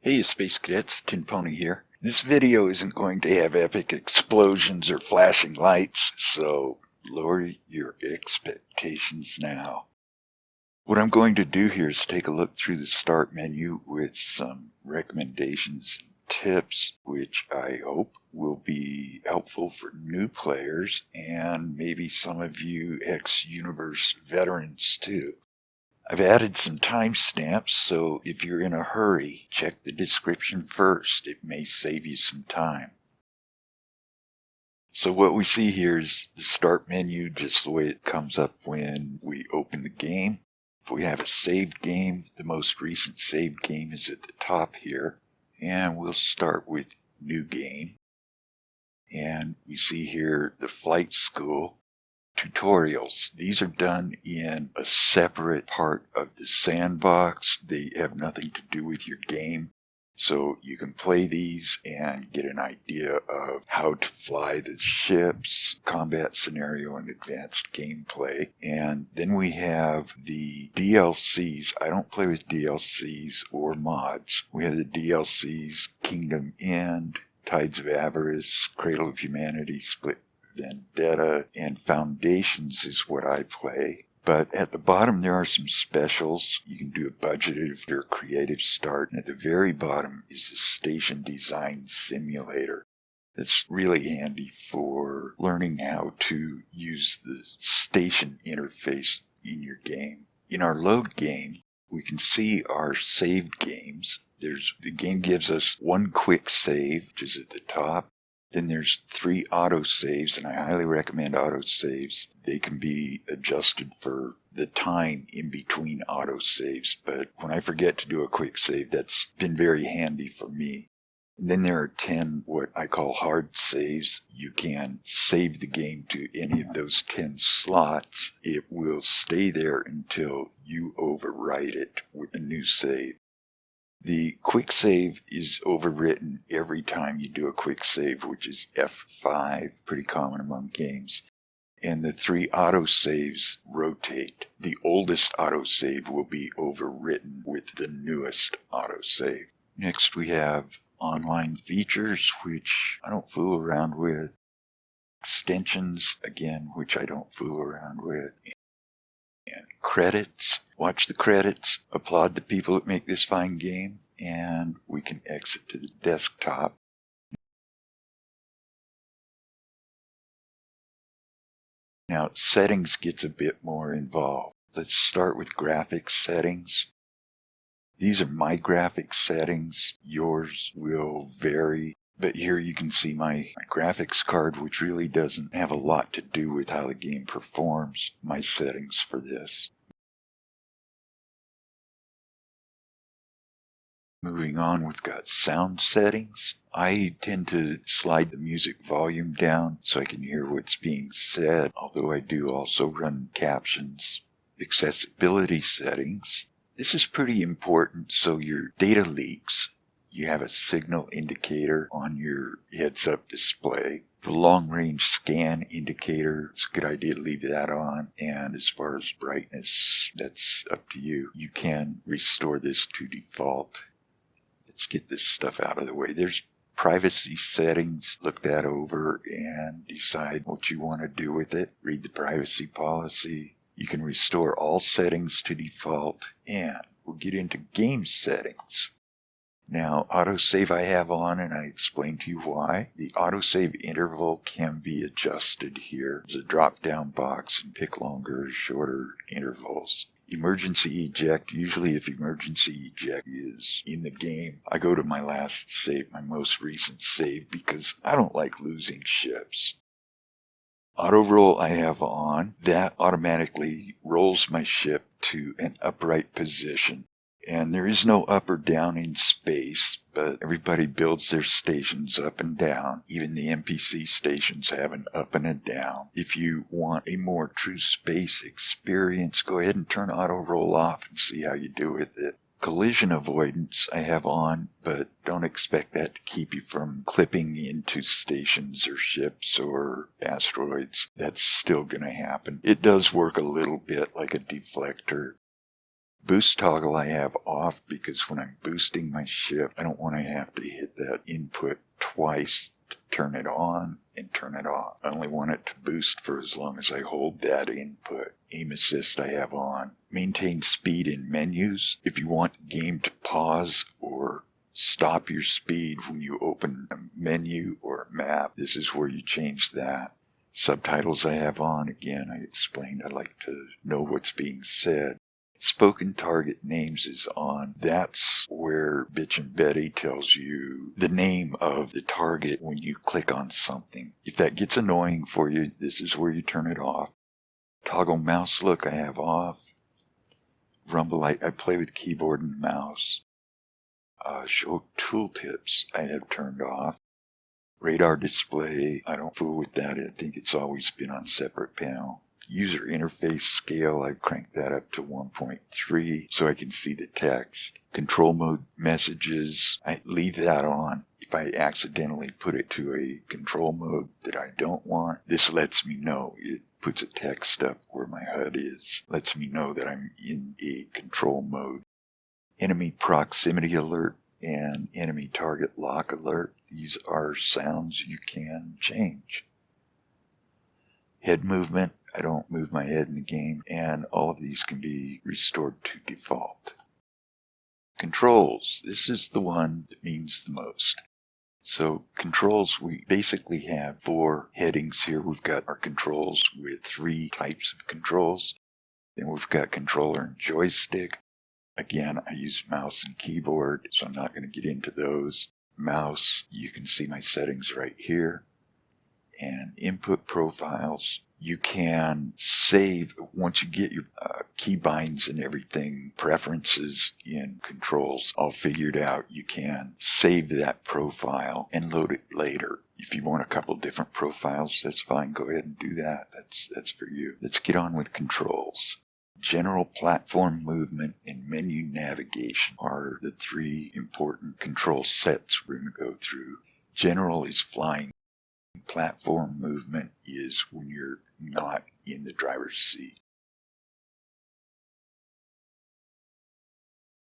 Hey Space Cadets, Tin Pony here. This video isn't going to have epic explosions or flashing lights, so lower your expectations now. What I'm going to do here is take a look through the start menu with some recommendations and tips, which I hope will be helpful for new players and maybe some of you X-Universe veterans too. I've added some timestamps, so if you're in a hurry, check the description first. It may save you some time. So what we see here is the start menu, just the way it comes up when we open the game. If we have a saved game, the most recent saved game is at the top here. And we'll start with New Game. And we see here the Flight School. Tutorials. These are done in a separate part of the sandbox. They have nothing to do with your game. So you can play these and get an idea of how to fly the ships, combat scenario, and advanced gameplay. And then we have the DLCs. I don't play with DLCs or mods. We have the DLCs, Kingdom End, Tides of Avarice, Cradle of Humanity, Split Vendetta, and Foundations is what I play. But at the bottom there are some specials. You can do a budgeted or creative start. And at the very bottom is the Station Design Simulator. That's really handy for learning how to use the station interface in your game. In our load game, we can see our saved games. The game gives us one quick save, which is at the top. Then there's 3 autosaves, and I highly recommend autosaves. They can be adjusted for the time in between autosaves, but when I forget to do a quick save, that's been very handy for me. And then there are 10 what I call hard saves. You can save the game to any of those 10 slots. It will stay there until you overwrite it with a new save. The quick save is overwritten every time you do a quick save, which is F5, pretty common among games. And the 3 autosaves rotate. The oldest autosave will be overwritten with the newest autosave. Next we have online features, which I don't fool around with. Extensions, again, which I don't fool around with. And credits. Watch the credits. Applaud the people that make this fine game. And we can exit to the desktop. Now, settings gets a bit more involved. Let's start with graphics settings. These are my graphics settings. Yours will vary. But here you can see my graphics card, which really doesn't have a lot to do with how the game performs. My settings for this. Moving on, we've got sound settings. I tend to slide the music volume down so I can hear what's being said, although I do also run captions. Accessibility settings. This is pretty important so your data leaks. You have a signal indicator on your heads-up display. The long-range scan indicator, it's a good idea to leave that on. And as far as brightness, that's up to you. You can restore this to default. Let's get this stuff out of the way. There's privacy settings. Look that over and decide what you want to do with it. Read the privacy policy. You can restore all settings to default. And we'll get into game settings. Now, autosave I have on, and I explained to you why. The autosave interval can be adjusted here. There's a drop-down box and pick longer or shorter intervals. Emergency eject, usually if emergency eject is in the game, I go to my last save, my most recent save, because I don't like losing ships. Autoroll I have on, that automatically rolls my ship to an upright position. And there is no up or down in space, but everybody builds their stations up and down. Even the NPC stations have an up and a down. If you want a more true space experience, go ahead and turn auto roll off and see how you do with it. Collision avoidance I have on, but don't expect that to keep you from clipping into stations or ships or asteroids. That's still going to happen. It does work a little bit like a deflector. Boost toggle I have off because when I'm boosting my ship, I don't want to have to hit that input twice to turn it on and turn it off. I only want it to boost for as long as I hold that input. Aim assist I have on. Maintain speed in menus. If you want the game to pause or stop your speed when you open a menu or a map, this is where you change that. Subtitles I have on. Again, I explained I like to know what's being said. Spoken target names is on. That's where Bitch and Betty tells you the name of the target when you click on something. If that gets annoying for you, this is where you turn it off. Toggle mouse look I have off. Rumble I play with keyboard and mouse. Show tooltips I have turned off. Radar display, I don't fool with that. I think it's always been on separate panel. User interface scale, I've cranked that up to 1.3 so I can see the text. Control mode messages, I leave that on. If I accidentally put it to a control mode that I don't want, this lets me know. It puts a text up where my HUD is, lets me know that I'm in a control mode. Enemy proximity alert and enemy target lock alert. These are sounds you can change. Head movement, I don't move my head in the game, and all of these can be restored to default. Controls, this is the one that means the most. So controls, we basically have 4 headings here. We've got our controls with 3 types of controls. Then we've got controller and joystick. Again, I use mouse and keyboard, so I'm not going to get into those. Mouse, you can see my settings right here. And input profiles, you can save, once you get your keybinds and everything, preferences in controls all figured out, you can save that profile and load it later. If you want a couple different profiles, that's fine. Go ahead and do that. That's for you. Let's get on with controls. General platform movement and menu navigation are the 3 important control sets we're going to go through. General is flying. Platform movement is when you're not in the driver's seat.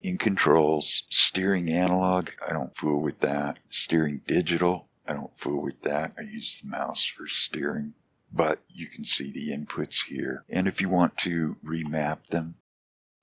In controls, steering analog, I don't fool with that. Steering digital, I don't fool with that. I use the mouse for steering. But you can see the inputs here. And if you want to remap them,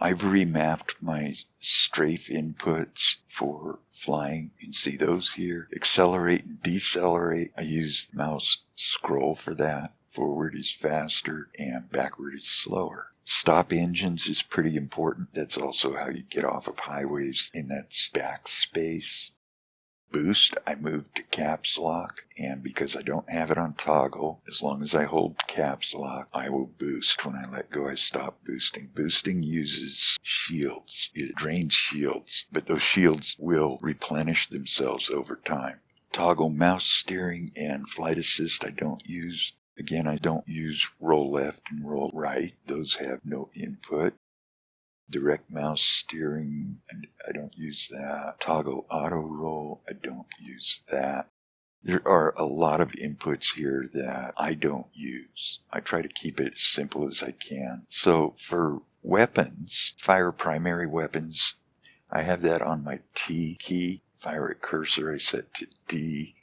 I've remapped my strafe inputs for flying. You can see those here. Accelerate and decelerate, I use the mouse scroll for that. Forward is faster and backward is slower. Stop engines is pretty important. That's also how you get off of highways, and that's backspace. Boost, I moved to caps lock, and because I don't have it on toggle, as long as I hold caps lock, I will boost. When I let go, I stop boosting. Boosting uses shields. It drains shields, but those shields will replenish themselves over time. Toggle mouse steering and flight assist I don't use. Again, I don't use roll left and roll right. Those have no input. Direct mouse steering, and I don't use that. Toggle Autoroll, I don't use that. There are a lot of inputs here that I don't use. I try to keep it as simple as I can. So for weapons, fire primary weapons, I have that on my T key. Fire at cursor, I set to D.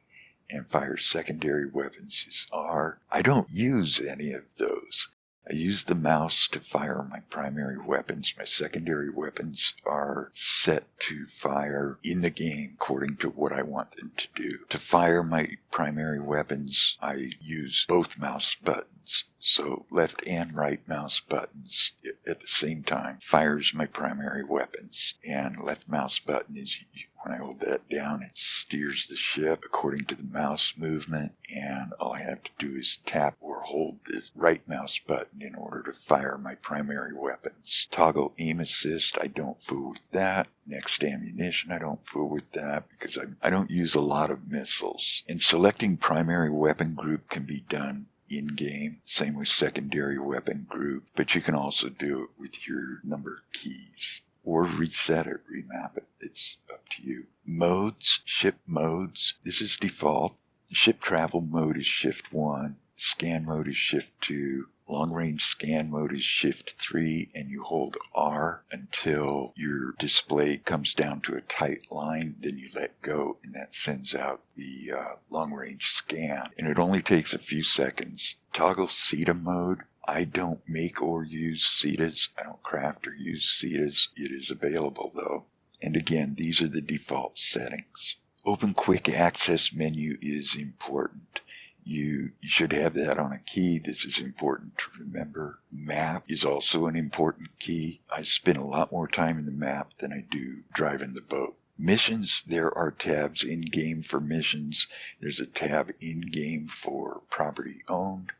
And fire secondary weapons is R. I don't use any of those. I use the mouse to fire my primary weapons. My secondary weapons are set to fire in the game according to what I want them to do. To fire my primary weapons, I use both mouse buttons. So left and right mouse buttons at the same time fires my primary weapons. And left mouse button is, when I hold that down, it steers the ship according to the mouse movement. And all I have to do is tap or hold this right mouse button in order to fire my primary weapons. Toggle aim assist, I don't fool with that. Next ammunition, I don't fool with that because I don't use a lot of missiles. And selecting primary weapon group can be done in-game, same with secondary weapon group, but you can also do it with your number keys. Or reset it, remap it, it's up to you. Modes, ship modes, this is default. Ship travel mode is shift 1, scan mode is shift 2, Long range scan mode is Shift 3, and you hold R until your display comes down to a tight line. Then you let go, and that sends out the long range scan. And it only takes a few seconds. Toggle SETA mode. I don't make or use SETAs. I don't craft or use SETAs. It is available though. And again, these are the default settings. Open quick access menu is important. You should have that on a key. This is important to remember. Map is also an important key. I spend a lot more time in the map than I do driving the boat. Missions, there are tabs in-game for missions. There's a tab in-game for property owned.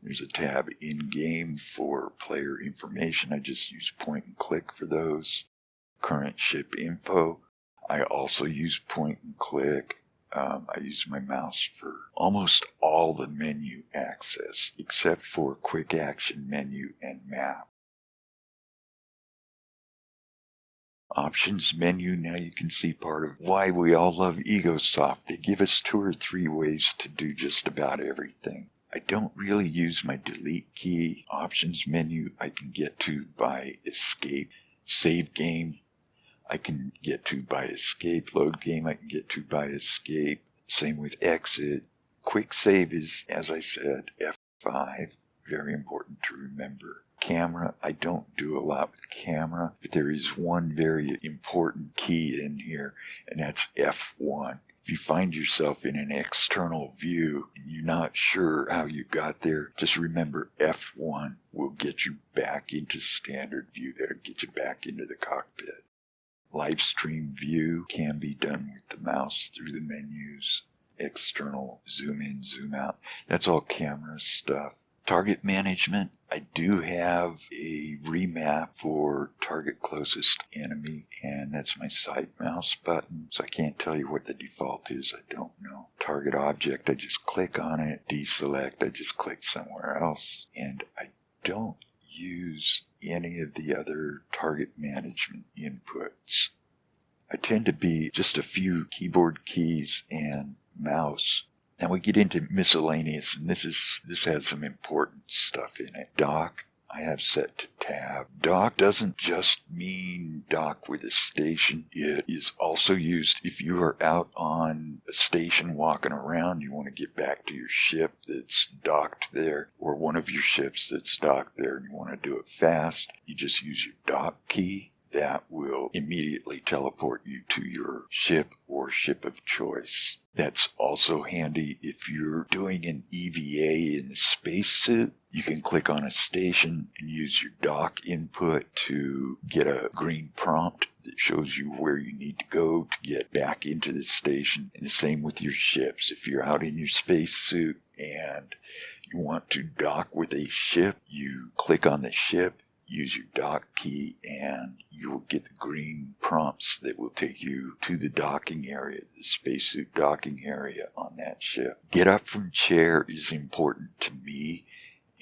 There's a tab in-game for player information. I just use point and click for those. Current ship info. I also use point and click. I use my mouse for almost all the menu access, except for quick action menu and map. Options menu, now you can see part of why we all love EgoSoft. They give us 2 or 3 ways to do just about everything. I don't really use my delete key. Options menu I can get to by escape. Save game I can get to by escape. Load game I can get to by escape. Same with exit. Quicksave is, as I said, F5. Very important to remember. Camera, I don't do a lot with camera, but there is one very important key in here, and that's F1. If you find yourself in an external view and you're not sure how you got there, just remember F1 will get you back into standard view. That'll get you back into the cockpit. Live stream view can be done with the mouse through the menus. External zoom in, zoom out. That's all camera stuff. Target management. I do have a remap for target closest enemy, and that's my side mouse button. So I can't tell you what the default is. I don't know. Target object. I just click on it. Deselect. I just click somewhere else. And I don't use any of the other target management inputs. I tend to be just a few keyboard keys and mouse. Now we get into miscellaneous, and this has some important stuff in it. Dock, I have set to tab. Dock doesn't just mean dock with a station. It is also used if you are out on a station walking around, you want to get back to your ship that's docked there, or one of your ships that's docked there, and you want to do it fast. You just use your dock key. That will immediately teleport you to your ship or ship of choice. That's also handy if you're doing an EVA in the spacesuit. You can click on a station and use your dock input to get a green prompt that shows you where you need to go to get back into the station. And the same with your ships. If you're out in your spacesuit and you want to dock with a ship, you click on the ship, use your dock key, and you will get the green prompts that will take you to the docking area, the spacesuit docking area on that ship. Get up from chair is important to me,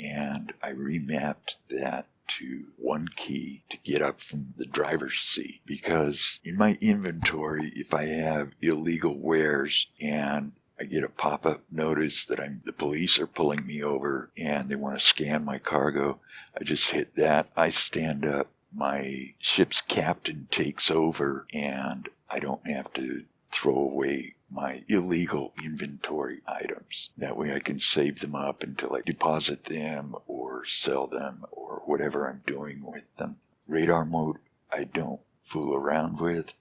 and I remapped that to one key to get up from the driver's seat, because in my inventory, if I have illegal wares and I get a pop-up notice that the police are pulling me over and they want to scan my cargo, I just hit that. I stand up. My ship's captain takes over, and I don't have to throw away my illegal inventory items. That way I can save them up until I deposit them or sell them or whatever I'm doing with them. Radar mode, I don't fool around with.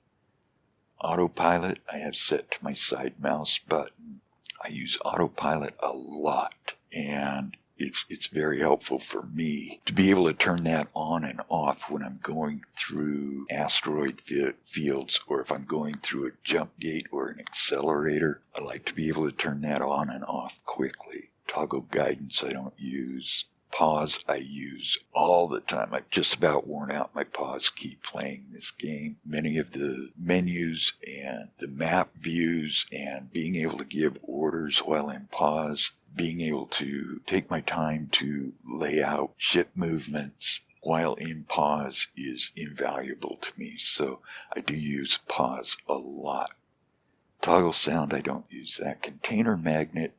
Autopilot, I have set to my side mouse button. I use autopilot a lot, and it's very helpful for me to be able to turn that on and off when I'm going through asteroid fields, or if I'm going through a jump gate or an accelerator. I like to be able to turn that on and off quickly. Toggle guidance I don't use. Pause I use all the time. I've just about worn out my pause key playing this game. Many of the menus and the map views and being able to give orders while in pause, being able to take my time to lay out ship movements while in pause is invaluable to me. So I do use pause a lot. Toggle sound, I don't use that. Container magnet,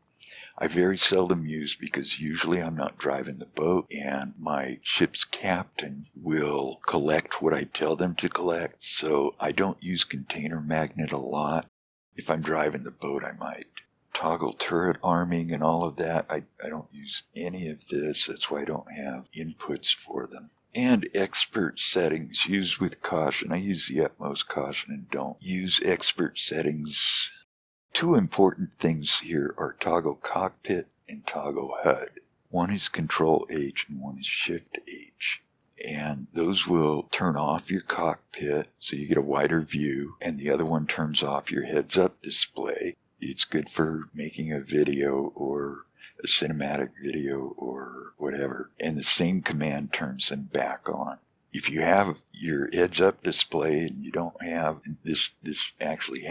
I very seldom use because usually I'm not driving the boat and my ship's captain will collect what I tell them to collect, so I don't use container magnet a lot. If I'm driving the boat, I might toggle turret arming and all of that. I don't use any of this. That's why I don't have inputs for them. And expert settings, use with caution. I use the utmost caution and don't use expert settings. Two important things here are toggle cockpit and toggle HUD. One is Control H and one is Shift H. And those will turn off your cockpit so you get a wider view, and the other one turns off your heads-up display. It's good for making a video or a cinematic video or whatever, and the same command turns them back on. If you have your heads-up display and you don't have this actually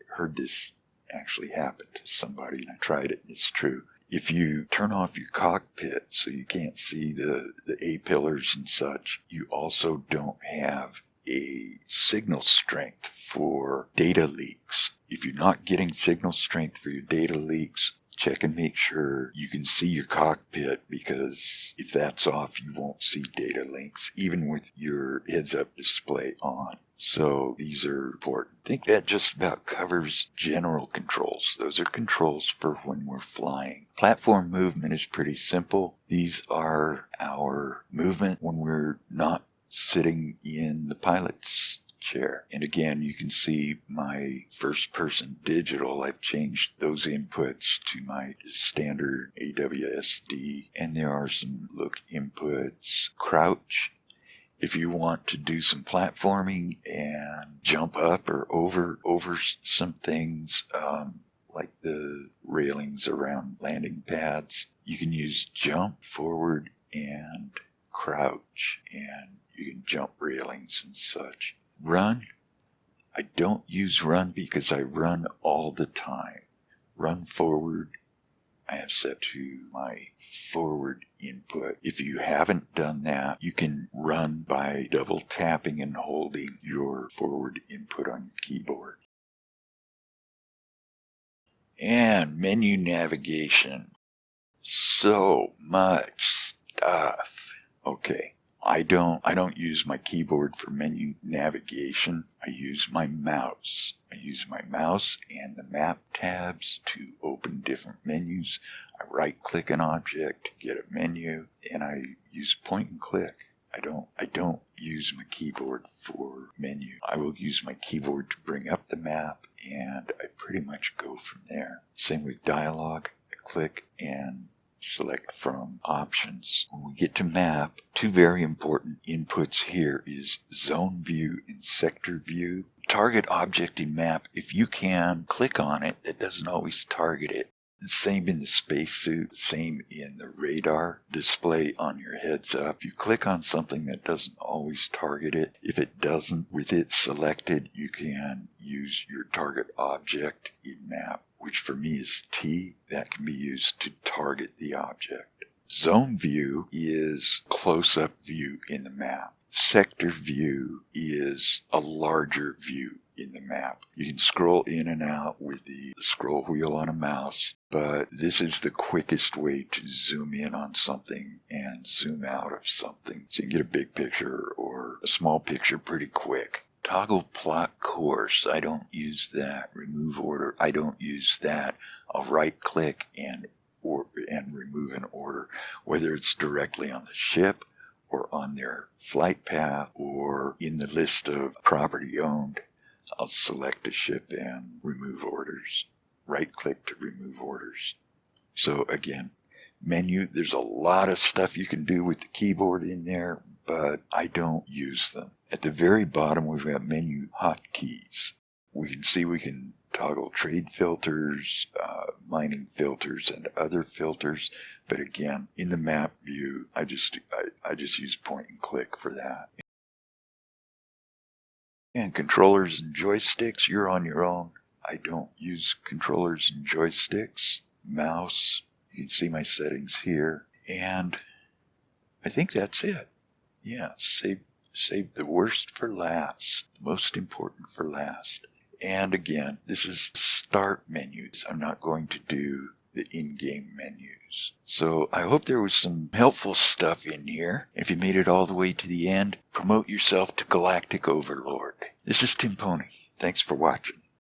heard this actually happened to somebody, and I tried it and it's true. If you turn off your cockpit so you can't see the A-pillars and such, you also don't have a signal strength for data leaks. If you're not getting signal strength for your data leaks, check and make sure you can see your cockpit, because if that's off, you won't see data links, even with your heads-up display on. So these are important. I think that just about covers general controls. Those are controls for when we're flying. Platform movement is pretty simple. These are our movement when we're not sitting in the pilot's chair. And again, you can see my first person digital. I've changed those inputs to my standard AWSD, and there are some look inputs. Crouch, if you want to do some platforming and jump up or over some things, like the railings around landing pads, you can use jump, forward, and crouch, and you can jump railings and such. Run, I don't use run because I run all the time. Run forward, I have set to my forward input. If you haven't done that, you can run by double tapping and holding your forward input on your keyboard. And menu navigation. So much stuff. Okay. I don't use my keyboard for menu navigation. I use my mouse. I use my mouse and the map tabs to open different menus. I right-click an object to get a menu, and I use point and click. I don't use my keyboard for menu. I will use my keyboard to bring up the map, and I pretty much go from there. Same with dialogue. I click and select from options. When we get to map, two very important inputs here is zone view and sector view. Target object in map, if you can click on it, it doesn't always target it. The same in the spacesuit, same in the radar display on your heads up. You click on something that doesn't always target it. If it doesn't, with it selected, you can use your target object in map, which for me is T. That can be used to target the object. Zone view is close-up view in the map. Sector view is a larger view in the map. You can scroll in and out with the scroll wheel on a mouse, but this is the quickest way to zoom in on something and zoom out of something. So you can get a big picture or a small picture pretty quick. Toggle plot course, I don't use that. Remove order, I don't use that. I'll right click and remove an order, whether it's directly on the ship or on their flight path or in the list of property owned. I'll select a ship and remove orders. Right click to remove orders. So again, menu, there's a lot of stuff you can do with the keyboard in there, but I don't use them. At the very bottom, we've got menu hotkeys. We can see we can toggle trade filters, mining filters, and other filters. But again, in the map view, I just use point and click for that. And controllers and joysticks, you're on your own. I don't use controllers and joysticks. Mouse, you can see my settings here. And I think that's it. Yeah, save the worst for last. Most important for last. And again, this is start menus. I'm not going to do the in-game menus. So I hope there was some helpful stuff in here. If you made it all the way to the end, promote yourself to Galactic Overlord. This is Tim Pony. Thanks for watching.